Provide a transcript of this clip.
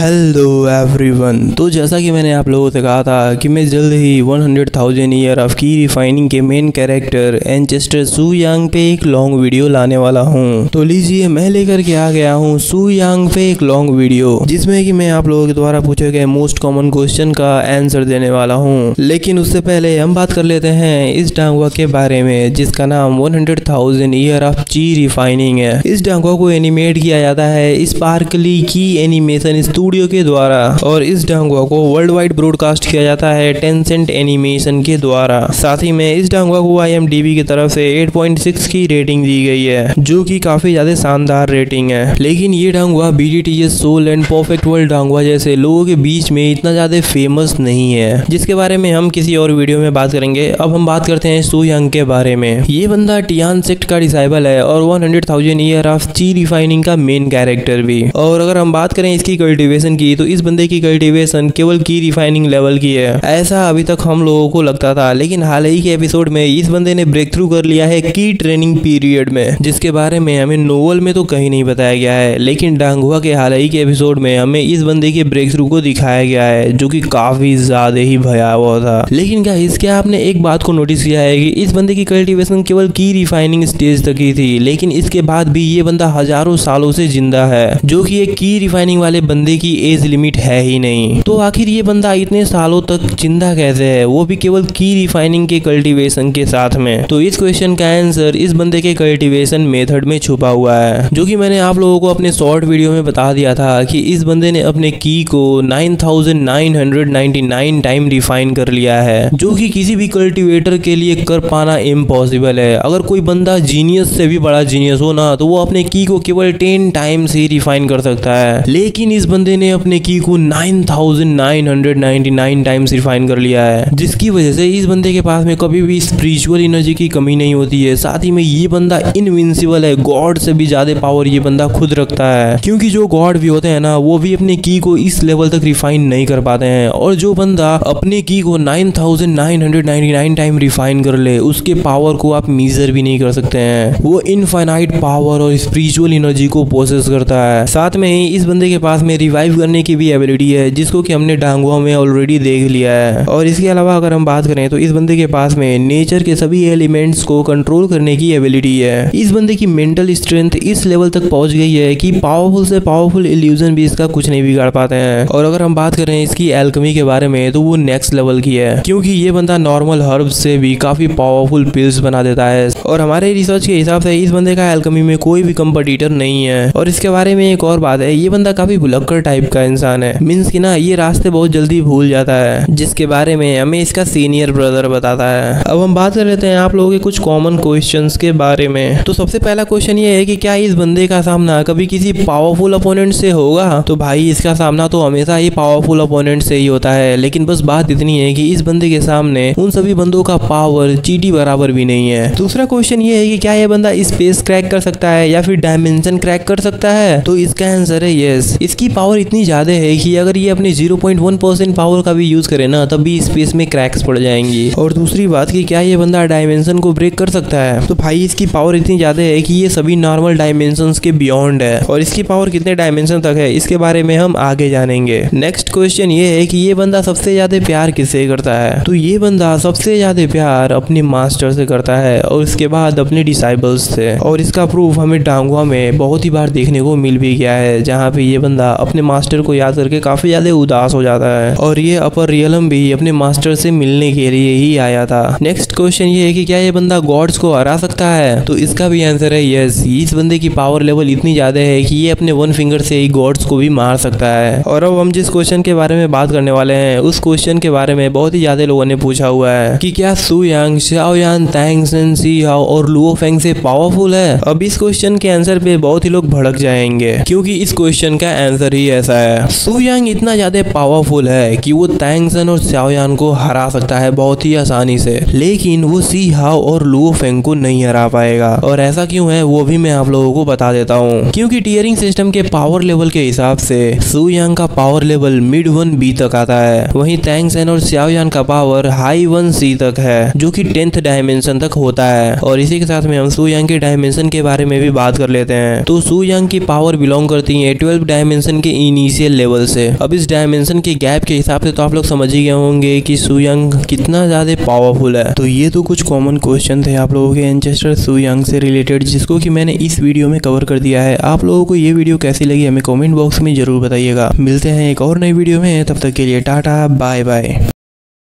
Hello everyone. तो जैसा कि मैंने आप लोगों से कहा था कि मैं जल्द ही 100,000 ईयर ऑफ की रिफाइनिंग के मेन कैरेक्टर एंचेस्टर सू यांग पे एक लॉन्ग वीडियो लाने वाला हूं। तो लीजिए मैं लेकर के आ गया हूं सू यांग पे एक लॉन्ग वीडियो, जिसमें कि मैं आप लोगों के द्वारा पूछे गए मोस्ट कॉमन क्वेश्चन का आंसर देने वाला हूं। लेकिन उससे पहले हम बात कर लेते हैं इस डांगवा के बारे में, जिसका नाम 100,000 ईयर ऑफ ची रिफाइनिंग है। इस डांगवा को एनिमेट किया जाता है स्पार्कली की एनिमेशन स्टूडियो के द्वारा, और इस डांगवा को वर्ल्ड वाइड ब्रॉडकास्ट किया जाता है टेंसेंट एनिमेशन के द्वारा। साथ ही में इस डांगवा को IMDb की तरफ से 8.6 की रेटिंग दी गई है, जो कि काफी ज्यादा शानदार रेटिंग है। लेकिन ये डांगवा BTTS soul and perfect world डांगवा जैसे लोगों के बीच में इतना ज्यादा फेमस नहीं है, जिसके बारे में हम किसी और वीडियो में बात करेंगे। अब हम बात करते हैं सू यांग के बारे में। ये बंदा टियान सेक्ट का डिसाइबल है और 100,000 ईयर ऑफ ची रिफाइनिंग का मेन कैरेक्टर भी। और अगर हम बात करें इसकी कल्टीवेशन की, तो इस बंदे की कल्टीवेशन केवल की रिफाइनिंग लेवल की है, ऐसा अभी तक हम लोगों को लगता था। लेकिन हाल ही के एपिसोड में इस बंदे ने ब्रेक थ्रू कर लिया है की ट्रेनिंग पीरियड में, जिसके बारे में हमें नोवेल में तो कहीं नहीं बताया गया है। लेकिन डांगवा के हाल ही के एपिसोड में हमें इस बंदे के ब्रेक थ्रू को दिखाया गया है, जो कि काफी ज्यादा ही भयावह था। लेकिन क्या इसके आपने एक बात को नोटिस किया है कि इस बंदे की कल्टीवेशन केवल की रिफाइनिंग स्टेज तक ही थी, लेकिन इसके बाद भी ये बंदा हजारों सालों से जिंदा है, जो कि एक की रिफाइनिंग वाले बंदे की एज लिमिट है ही नहीं। तो आखिर ये बंदा इतने सालों तक जिंदा कैसे है, वो भी केवल की रिफाइनिंग के कल्टीवेशन के साथ में? तो इस क्वेश्चन का आंसर इस बंदे के कल्टीवेशन मेथड में छुपा हुआ है, जो कि मैंने आप लोगों को अपने शॉर्ट वीडियो में बता दिया था कि इस बंदे ने अपने की को 9,999 टाइम रिफाइन कर लिया है, जो कि किसी भी कल्टीवेटर के लिए कर पाना इम्पॉसिबल है। अगर कोई बंदा जीनियस से भी बड़ा जीनियस हो ना, तो वो अपने की को केवल 10 टाइम्स ही रिफाइन कर सकता है। लेकिन इस बंदे ने अपने की को 9,999 टाइम्स रिफाइन कर लिया है, जिसकी वजह से इस बंदे के पास में कभी भी स्पिरिचुअल एनर्जी की कमी नहीं होती है। साथ ही में ये बंदा इनविंसिबल है, गॉड से भी ज्यादा पावर ये बंदा खुद रखता है, क्योंकि जो गॉड भी होते हैं ना, वो भी अपने की को इस लेवल तक रिफाइन नहीं कर पाते हैं। और जो बंदा अपने की को 9,999 टाइम रिफाइन कर ले, उसके पावर को आप मेजर भी नहीं कर सकते हैं। वो इनफाइनाइट पावर और स्पिरिचुअल एनर्जी को प्रोसेस करता है। साथ में ही इस बंदे के पास में रिवाइव करने की भी एबिलिटी है, जिसको कि हमने डांगवा में ऑलरेडी देख लिया है। और इसके अलावा अगर हम बात करें तो इस बंदे के पास में नेचर के सभी एलिमेंट्स को कंट्रोल करने की एबिलिटी है। इस बंदे की मेंटल स्ट्रेंथ इस लेवल तक पहुंच गई है कि पावरफुल से पावरफुल इल्यूजन भी इसका कुछ नहीं बिगाड़ पाते हैं। और अगर हम बात करें इसकी एल्केमी के बारे में, तो वो नेक्स्ट लेवल की है, क्योंकि ये बंदा नॉर्मल हर्ब्स से भी काफी पावरफुल पिल्स बना देता है। और हमारे रिसर्च के हिसाब से इस बंदे का एल्केमी में कोई भी कंपटीटर नहीं है। और इसके बारे में एक और बात है, ये बंदा काफी भुलक्कड़ टाइप का इंसान है। मीन्स कि ना, ये रास्ते बहुत जल्दी भूल जाता है, जिसके बारे में हमें इसका सीनियर ब्रदर बताता है। अब हम बात कर लेते हैं आप लोगों के कुछ कॉमन क्वेश्चंस के बारे में। तो सबसे पहला क्वेश्चन ये है कि क्या इस बंदे का सामना कभी किसी पावरफुल अपोनेंट से होगा? तो भाई इसका सामना तो हमेशा ही पावरफुल अपोनेंट से ही होता है। लेकिन बस बात इतनी है कि इस बंदे के सामने उन सभी बंदों का पावर चींटी बराबर भी नहीं है। दूसरा क्वेश्चन ये है कि क्या ये बंदा स्पेस क्रैक कर सकता है या फिर डायमेंशन क्रैक कर सकता है? तो इसका आंसर है यस। इसकी पावर इतनी ज्यादा है कि अगर ये अपने 0.1% पावर का भी यूज करे ना, तब भी स्पेस में क्रैक्स पड़ जाएंगी। और दूसरी बात कि क्या ये बंदा डायमेंशन को ब्रेक कर सकता है? तो भाई इसकी पावर इतनी ज्यादा है कि ये सभी नॉर्मल डायमेंशंस के बियॉन्ड है। और इसकी पावर कितने डायमेंशन तक है, इसके बारे में हम आगे जानेंगे। नेक्स्ट क्वेश्चन ये है कि ये बंदा सबसे ज्यादा प्यार किससे करता है? तो ये बंदा सबसे ज्यादा प्यार अपने मास्टर से करता है, और इसके बाद अपने डिसाइबल्स से। और इसका प्रूफ हमें डांगवा में बहुत ही बार देखने को मिल भी गया है, जहाँ पे ये बंदा अपने मास्टर को याद करके काफी ज्यादा उदास हो जाता है। और ये अपर रियलम भी अपने मास्टर से मिलने के लिए ही आया था। नेक्स्ट क्वेश्चन ये है कि क्या ये बंदा गॉड्स को हरा सकता है? तो इसका भी आंसर है यस। इस बंदे की पावर लेवल इतनी ज्यादा है कि ये अपने वन फिंगर से ही गॉड्स को भी मार सकता है। और अब हम जिस क्वेश्चन के बारे में बात करने वाले हैं, उस क्वेश्चन के बारे में बहुत ही ज्यादा लोगों ने पूछा हुआ है कि क्या सू यांग, शाओ यान, तैंग सेन, सी हाओ और लुओ फेंग से पावरफुल है? अब इस क्वेश्चन के आंसर पे बहुत ही लोग भड़क जाएंगे, क्योंकि इस क्वेश्चन का आंसर ही ऐसा है। सू यांग इतना ज्यादा पावरफुल है कि वो तैंग सेन और शाओ यान को हरा सकता है बहुत ही आसानी से, लेकिन वो सी हाओ और लुओ फेंग को नहीं हरा पाएगा। और ऐसा क्यों है वो भी मैं आप लोगों को बता देता हूँ। क्योंकि टीयरिंग सिस्टम के पावर लेवल के हिसाब से सू यांग का पावर लेवल मिड 1B तक आता है, वहीं तैंग सेन और शाओ यान का पावर हाई 1C तक है, जो कि 10th डायमेंशन तक होता है। और इसी के साथ में हम सू यांग के डायमेंशन के बारे में भी बात कर लेते हैं। तो सू यांग की पावर बिलोंग करती है 12 डायमेंशन के इनिशियल लेवल से। अब इस डायमेंशन के गैप के हिसाब से तो आप लोग समझ ही गए होंगे कि सु यंग कितना ज्यादा पावरफुल है। तो ये तो कुछ कॉमन क्वेश्चन थे आप लोगों के एंसेस्टर सु यंग से रिलेटेड, जिसको कि मैंने इस वीडियो में कवर कर दिया है। आप लोगों को ये वीडियो कैसी लगी हमें कमेंट बॉक्स में जरूर बताइएगा। मिलते हैं एक और नई वीडियो में, तब तक के लिए टाटा बाय बाय।